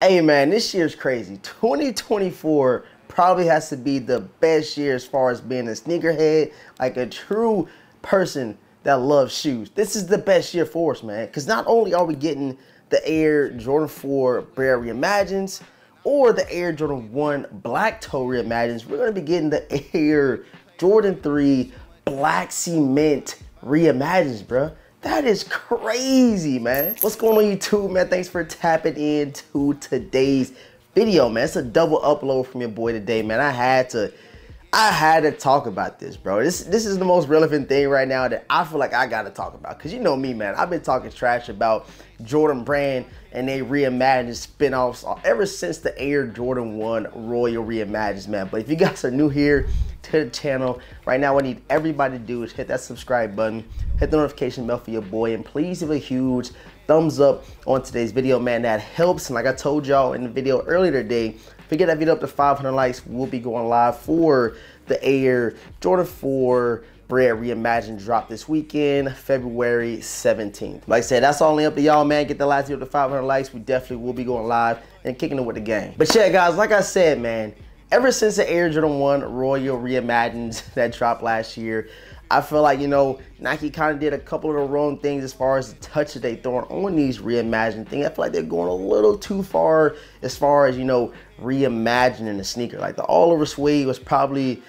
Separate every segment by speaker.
Speaker 1: Hey man, this year's crazy. 2024 probably has to be the best year as far as being a sneakerhead, like a true person that loves shoes. This is the best year for us, man, because not only are we getting the Air Jordan 4 Brand Reimagines or the Air Jordan 1 Black Toe Reimagines, we're going to be getting the Air Jordan 3 Black Cement Reimagines, bro. That is crazy, man. What's going on, YouTube, man? Thanks for tapping into today's video, man. It's a double upload from your boy today, man. I had to talk about this, bro. This is the most relevant thing right now that I feel like I gotta talk about. Cause you know me, man. I've been talking trash about Jordan Brand and they reimagined spin-offs ever since the Air Jordan 1 Royal Reimagines, man. But if you guys are new here to the channel, right now what I need everybody to do is hit that subscribe button, hit the notification bell for your boy, and please give a huge thumbs up on today's video, man. That helps. And like I told y'all in the video earlier today, if we get that video up to 500 likes, we'll be going live for the Air Jordan 4 Brand Reimagined drop this weekend, February 17th. Like I said, that's only up to y'all, man. Get the last video up to 500 likes. We definitely will be going live and kicking it with the gang. But yeah, guys, like I said, man, ever since the Air Jordan 1 Royal Reimagined that dropped last year, I feel like, you know, Nike kind of did a couple of the wrong things as far as the touch that they throwing on these reimagined things. I feel like they're going a little too far as far as, you know, reimagining the sneaker. Like the all over suede was probably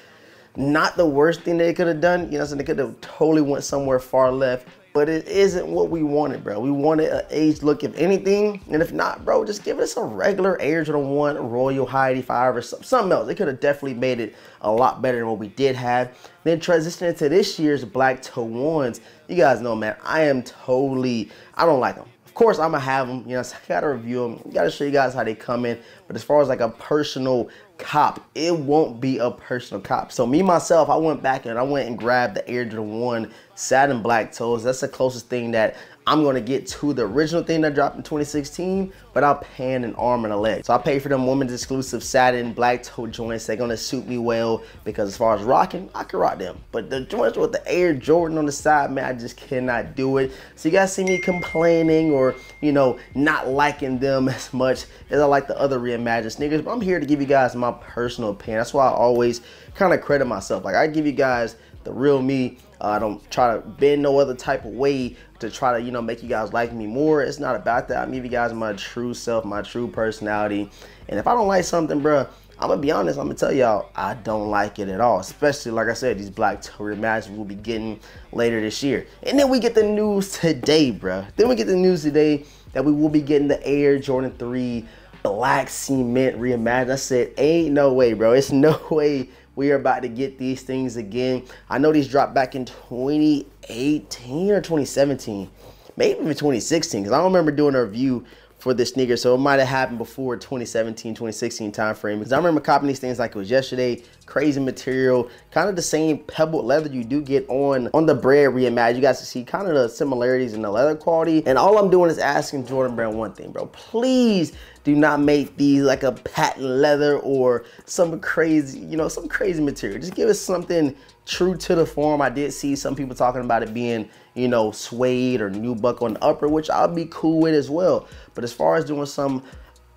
Speaker 1: not the worst thing they could have done. You know, so they could have totally went somewhere far left, but it isn't what we wanted, bro. We wanted an aged look, if anything, and if not, bro, just give us a regular Air Jordan 1 Royal High 85 or something else. They could have definitely made it a lot better than what we did have. Then transitioning to this year's Black Toe 1s, you guys know, man, I don't like them. Of course, I'm gonna have them, you know, so I gotta review them. Gotta show you guys how they come in. But as far as like a personal cop, it won't be a personal cop. So me, myself, I went back and I went and grabbed the Air Jordan 1 Satin Black Toes. That's the closest thing that I'm gonna get to the original thing that dropped in 2016, without paying an arm and a leg. So I paid for them women's exclusive satin black toe joints. They're gonna suit me well because as far as rocking, I can rock them. But the joints with the Air Jordan on the side, man, I just cannot do it. So you guys see me complaining or, you know, not liking them as much as I like the other reimagined sneakers. But I'm here to give you guys my personal opinion. That's why I always kind of credit myself. Like, I give you guys the real me. I don't try to bend no other type of way to try to, you know, make you guys like me more. It's not about that. I give you guys my true self, my true personality. And if I don't like something, bro, I'm gonna be honest, I'm gonna tell y'all I don't like it at all. Especially, like I said, these Black Toe Reimagines we'll be getting later this year. And then we get the news today, bro. Then we get the news today that we will be getting the Air Jordan 3 Black Cement Reimagined. I said, ain't no way, bro. It's no way we are about to get these things again. I know these dropped back in 2018 or 2017, maybe even 2016, because I don't remember doing a review for this sneaker, so it might have happened before 2017, 2016 time frame. Because I remember copying these things like it was yesterday. Crazy material, kind of the same pebbled leather you do get on the Brand Reimagined. You guys can see kind of the similarities in the leather quality. And all I'm doing is asking Jordan Brand one thing, bro. Please do not make these like a patent leather or some crazy, you know, some crazy material. Just give us something true to the form. I did see some people talking about it being, you know, suede or nubuck on the upper, which I'll be cool with as well. But as far as doing some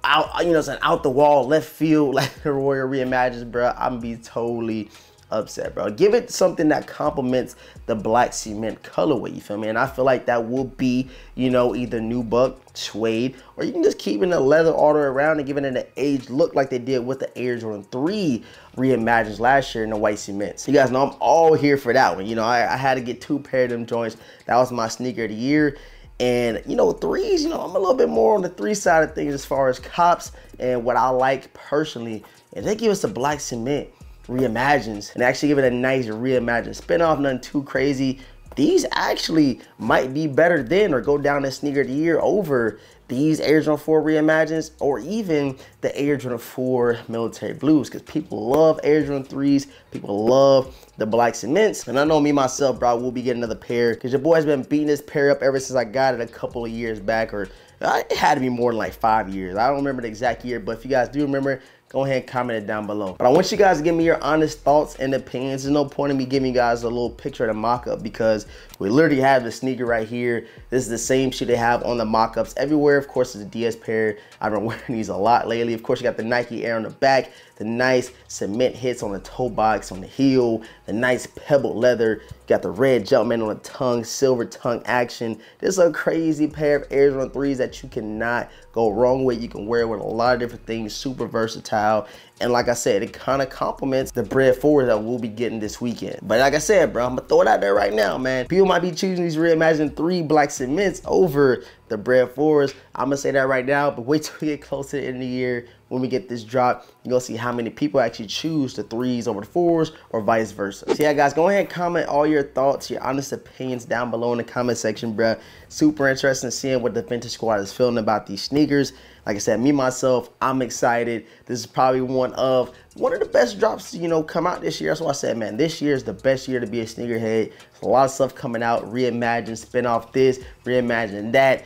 Speaker 1: out, you know, out the wall left field like the Royal Reimagines, bro, I'm gonna be totally upset, bro. Give it something that complements the black cement colorway, you feel me? And I feel like that will be, you know, either nubuck, suede, or you can just keep in the leather all the way around and giving it an aged look like they did with the Air Jordan 3 Reimagines last year in the white cement. So you guys know I'm all here for that one. You know, I had to get 2 pair of them joints. That was my sneaker of the year. And, you know, threes, you know, I'm a little bit more on the 3 side of things as far as cops and what I like personally. And they give us a black cement Reimagines and actually give it a nice reimagined spin-off, nothing too crazy. These actually might be better than or go down as sneaker of the year over these Air Jordan 4 Reimagines or even the Air Jordan 4 Military Blues, because people love Air Jordan 3s, people love the black cements. And I know me myself, bro, will be getting another pair because your boy's been beating this pair up ever since I got it a couple of years back, or it had to be more than like 5 years. I don't remember the exact year, but if you guys do remember, a go ahead and comment it down below. But I want you guys to give me your honest thoughts and opinions. There's no point in me giving you guys a little picture of the mock-up because we literally have the sneaker right here. This is the same shit they have on the mock-ups everywhere. Of course, it's a DS pair. I've been wearing these a lot lately. Of course, you got the Nike Air on the back, the nice cement hits on the toe box, on the heel, the nice pebbled leather. You got the red Jumpman on the tongue, silver tongue action. This is a crazy pair of Air Jordan 3s that you cannot go wrong with. You can wear it with a lot of different things, super versatile. And like I said, it kind of complements the Bread 4s that we'll be getting this weekend. But like I said, bro, I'm gonna throw it out there right now, man. People might be choosing these Reimagined 3 black cements over the Bread 4s. I'm gonna say that right now, but wait till we get closer to the end of the year. When we get this drop, you're gonna see how many people actually choose the 3s over the 4s or vice versa. So yeah, guys, go ahead and comment all your thoughts, your honest opinions down below in the comment section, bro. Super interesting seeing what the Vintage Squad is feeling about these sneakers. Like I said, me, myself, I'm excited. This is probably one of the best drops, you know, come out this year. That's why I said, man, this year is the best year to be a sneakerhead. There's a lot of stuff coming out, Reimagined, spin off this, Reimagined that,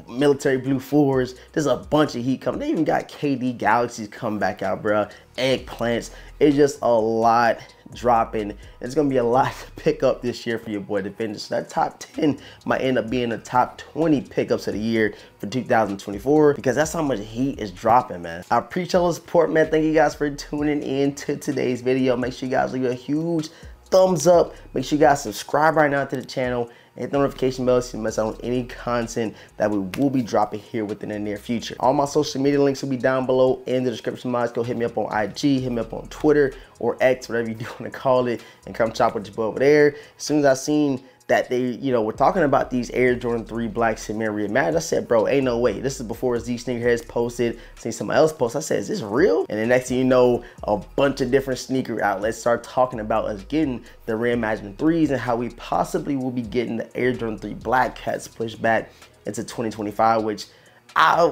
Speaker 1: military blue 4s. There's a bunch of heat coming. They even got KD Galaxies coming back out, bro. Eggplants. It's just a lot dropping. It's gonna be a lot to pick up this year for your boy the Vintage. So that top 10 might end up being the top 20 pickups of the year for 2024 because that's how much heat is dropping, man. I appreciate all the support, man. Thank you guys for tuning in to today's video. Make sure you guys leave a huge thumbs up. Make sure you guys subscribe right now to the channel and hit the notification bell so you miss out on any content that we will be dropping here within the near future. All my social media links will be down below in the description box. Go hit me up on IG, hit me up on Twitter or X, whatever you do want to call it, and come chop with your boy over there. As soon as I seen that they, you know, we're talking about these Air Jordan 3 black cement Reimagined, I said, bro, ain't no way. This is before Z Sneakerheads posted. Seen somebody else post. I said, is this real? And the next thing you know, a bunch of different sneaker outlets start talking about us getting the Reimagined 3s and how we possibly will be getting the Air Jordan 3 black cats pushed back into 2025, which I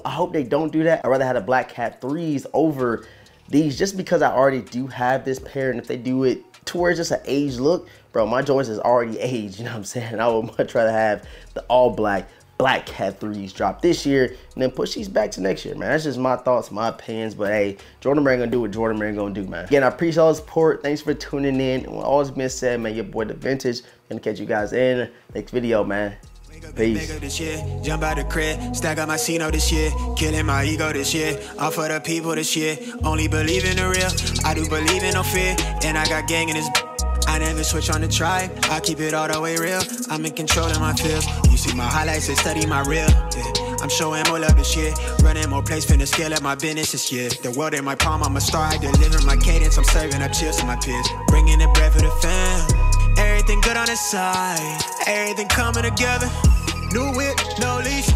Speaker 1: hope they don't do that. I'd rather have the black cat 3s over these just because I already do have this pair, and if they do it to where it's just an aged look, bro, my joints is already aged, you know what I'm saying? I would much rather have the all black cat 3s drop this year and then push these back to next year, man. That's just my thoughts, my opinions, but hey, Jordan Brand gonna do what Jordan Brand gonna do, man. Again, I appreciate all the support. Thanks for tuning in. And with all that's been said, man, your boy the Vintage. Gonna catch you guys in the next video, man. Peace.
Speaker 2: This year, jump out the crib, stack up my Cino this year, killing my ego this year, all for the people this year, only believe in the real, I do believe in no fear, and I got gang in this, I never switch on the tribe, I keep it all the way real, I'm in control of my feels, you see my highlights and study my real, yeah. I'm showing more love this year, running more plays, finna scale up my business this year, the world in my palm, I'm a star, I deliver my cadence, I'm serving up chills to my peers, bringing the bread for the fam, everything good on the side, everything coming together. New whip, no leash.